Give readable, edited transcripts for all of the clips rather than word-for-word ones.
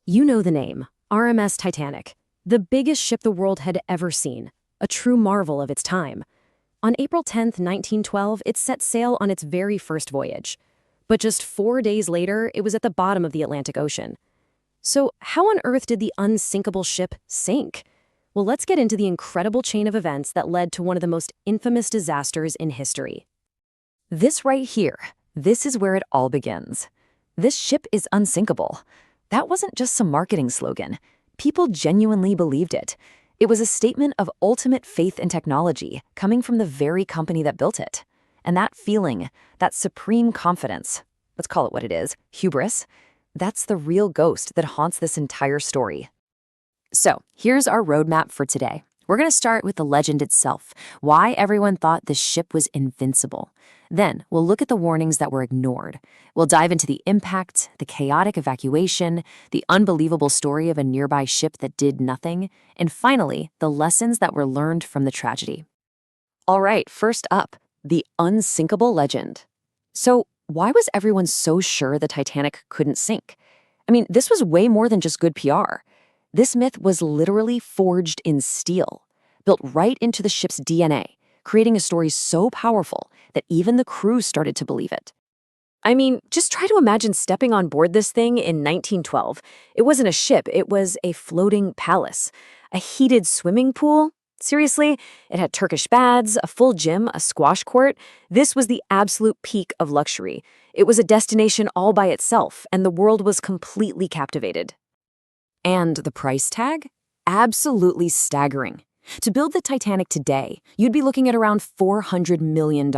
You know the name, RMS Titanic, the biggest ship the world had ever seen, a true marvel of its time. On April 10, 1912, it set sail on its very first voyage. But just 4 days later, it was at the bottom of the Atlantic Ocean. So how on earth did the unsinkable ship sink? Well, let's get into the incredible chain of events that led to one of the most infamous disasters in history. This right here, this is where it all begins. This ship is unsinkable. That wasn't just some marketing slogan. People genuinely believed it. It was a statement of ultimate faith in technology coming from the very company that built it. And that feeling, that supreme confidence, let's call it what it is, hubris, that's the real ghost that haunts this entire story. So, here's our roadmap for today. We're going to start with the legend itself, why everyone thought this ship was invincible. Then, we'll look at the warnings that were ignored. We'll dive into the impact, the chaotic evacuation, the unbelievable story of a nearby ship that did nothing, and finally, the lessons that were learned from the tragedy. All right, first up, the unsinkable legend. So, why was everyone so sure the Titanic couldn't sink? I mean, this was way more than just good PR. This myth was literally forged in steel, built right into the ship's DNA, creating a story so powerful that even the crew started to believe it. I mean, just try to imagine stepping on board this thing in 1912. It wasn't a ship, it was a floating palace. A heated swimming pool? Seriously? It had Turkish baths, a full gym, a squash court. This was the absolute peak of luxury. It was a destination all by itself, and the world was completely captivated. And the price tag? Absolutely staggering. To build the Titanic today, you'd be looking at around $400 million.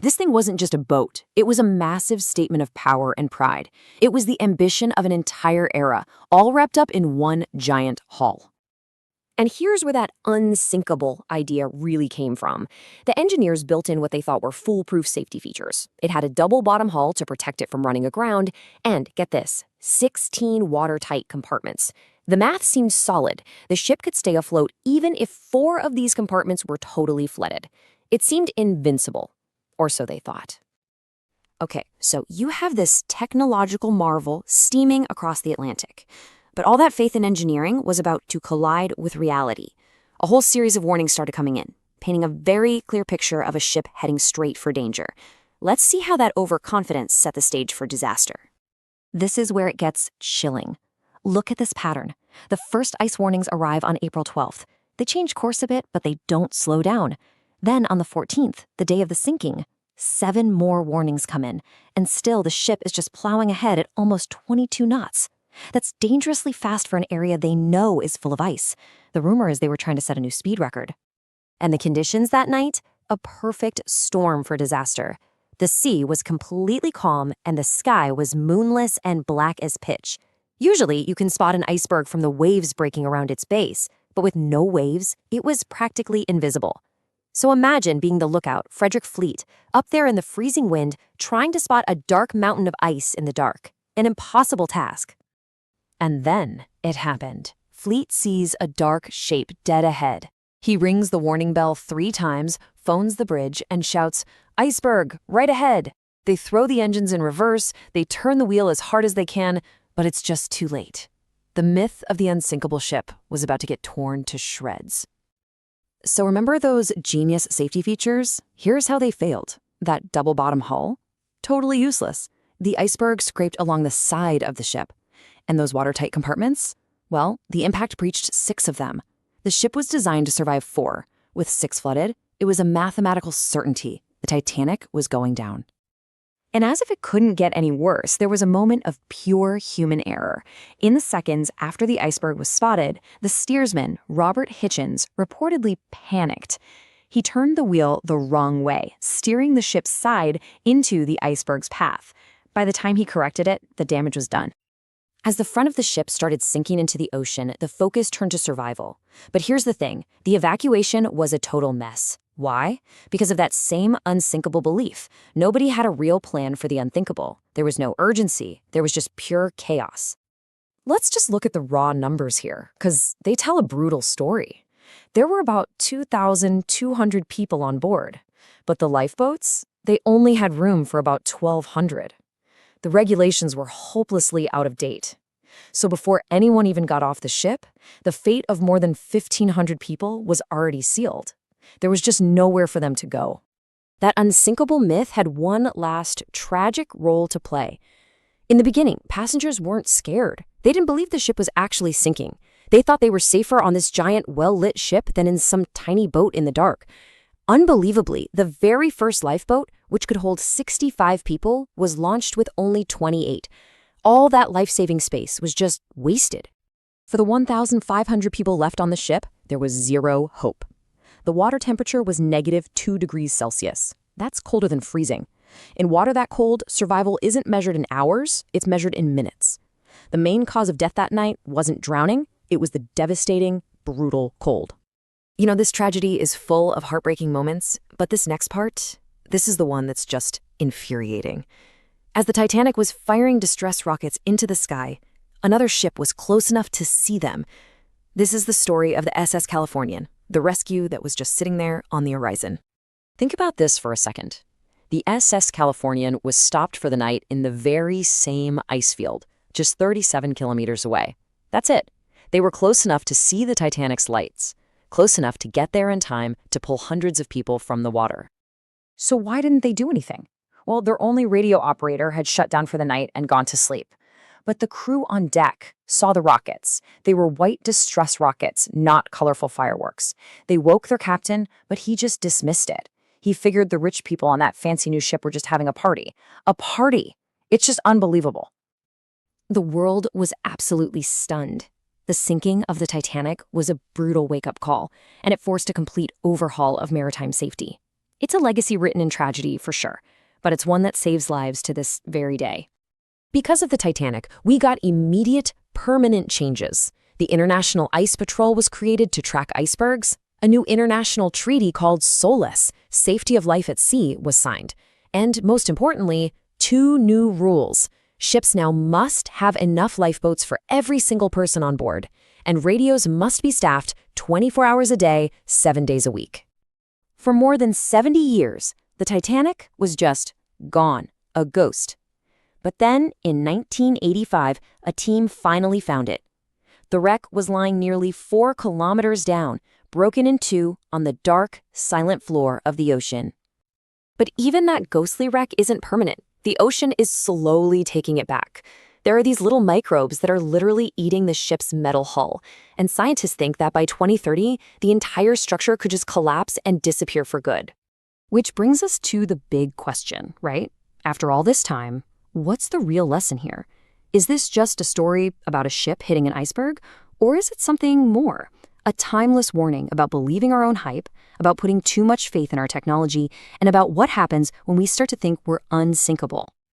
This thing wasn't just a boat. It was a massive statement of power and pride. It was the ambition of an entire era, all wrapped up in one giant haul. And here's where that unsinkable idea really came from. The engineers built in what they thought were foolproof safety features. It had a double bottom hull to protect it from running aground, and, get this, 16 watertight compartments. The math seemed solid. The ship could stay afloat even if 4 of these compartments were totally flooded. It seemed invincible, or so they thought. Okay, so you have this technological marvel steaming across the Atlantic. But all that faith in engineering was about to collide with reality. A whole series of warnings started coming in, painting a very clear picture of a ship heading straight for danger. Let's see how that overconfidence set the stage for disaster. This is where it gets chilling. Look at this pattern. The first ice warnings arrive on April 12th. They change course a bit, but they don't slow down. Then on the 14th, the day of the sinking, 7 more warnings come in, and still the ship is just plowing ahead at almost 22 knots. That's dangerously fast for an area they know is full of ice. The rumor is they were trying to set a new speed record. And the conditions that night? A perfect storm for disaster. The sea was completely calm and the sky was moonless and black as pitch. Usually, you can spot an iceberg from the waves breaking around its base, but with no waves, it was practically invisible. So imagine being the lookout, Frederick Fleet, up there in the freezing wind, trying to spot a dark mountain of ice in the dark. An impossible task. And then it happened. Fleet sees a dark shape dead ahead. He rings the warning bell 3 times, phones the bridge, and shouts, "Iceberg, right ahead!" They throw the engines in reverse, they turn the wheel as hard as they can, but it's just too late. The myth of the unsinkable ship was about to get torn to shreds. So remember those genius safety features? Here's how they failed. That double bottom hull? Totally useless. The iceberg scraped along the side of the ship. And those watertight compartments? Well, the impact breached 6 of them. The ship was designed to survive 4. With 6 flooded, it was a mathematical certainty. The Titanic was going down. And as if it couldn't get any worse, there was a moment of pure human error. In the seconds after the iceberg was spotted, the steersman, Robert Hitchens, reportedly panicked. He turned the wheel the wrong way, steering the ship's side into the iceberg's path. By the time he corrected it, the damage was done. As the front of the ship started sinking into the ocean, the focus turned to survival. But here's the thing, the evacuation was a total mess. Why? Because of that same unsinkable belief. Nobody had a real plan for the unthinkable. There was no urgency. There was just pure chaos. Let's just look at the raw numbers here, because they tell a brutal story. There were about 2,200 people on board, but the lifeboats, they only had room for about 1,200. The regulations were hopelessly out of date. So before anyone even got off the ship, the fate of more than 1,500 people was already sealed. There was just nowhere for them to go. That unsinkable myth had one last tragic role to play. In the beginning, passengers weren't scared. They didn't believe the ship was actually sinking. They thought they were safer on this giant, well-lit ship than in some tiny boat in the dark. Unbelievably, the very first lifeboat, which could hold 65 people, was launched with only 28. All that life-saving space was just wasted. For the 1,500 people left on the ship, there was zero hope. The water temperature was -2 degrees Celsius. That's colder than freezing. In water that cold, survival isn't measured in hours, it's measured in minutes. The main cause of death that night wasn't drowning, it was the devastating, brutal cold. You know, this tragedy is full of heartbreaking moments, but this next part, this is the one that's just infuriating. As the Titanic was firing distress rockets into the sky, another ship was close enough to see them. This is the story of the SS Californian, the rescue that was just sitting there on the horizon. Think about this for a second. The SS Californian was stopped for the night in the very same ice field, just 37 kilometers away. That's it. They were close enough to see the Titanic's lights, close enough to get there in time to pull hundreds of people from the water. So why didn't they do anything? Well, their only radio operator had shut down for the night and gone to sleep. But the crew on deck saw the rockets. They were white distress rockets, not colorful fireworks. They woke their captain, but he just dismissed it. He figured the rich people on that fancy new ship were just having a party. A party! It's just unbelievable. The world was absolutely stunned. The sinking of the Titanic was a brutal wake-up call, and it forced a complete overhaul of maritime safety. It's a legacy written in tragedy, for sure, but it's one that saves lives to this very day. Because of the Titanic, we got immediate, permanent changes. The International Ice Patrol was created to track icebergs. A new international treaty called SOLAS, Safety of Life at Sea, was signed. And most importantly, 2 new rules. Ships now must have enough lifeboats for every single person on board, and radios must be staffed 24 hours a day, 7 days a week. For more than 70 years, the Titanic was just gone, a ghost. But then, in 1985, a team finally found it. The wreck was lying nearly 4 kilometers down, broken in 2 on the dark, silent floor of the ocean. But even that ghostly wreck isn't permanent. The ocean is slowly taking it back. There are these little microbes that are literally eating the ship's metal hull, and scientists think that by 2030, the entire structure could just collapse and disappear for good. Which brings us to the big question, right? After all this time, what's the real lesson here? Is this just a story about a ship hitting an iceberg, or is it something more? A timeless warning about believing our own hype, about putting too much faith in our technology, and about what happens when we start to think we're unsinkable.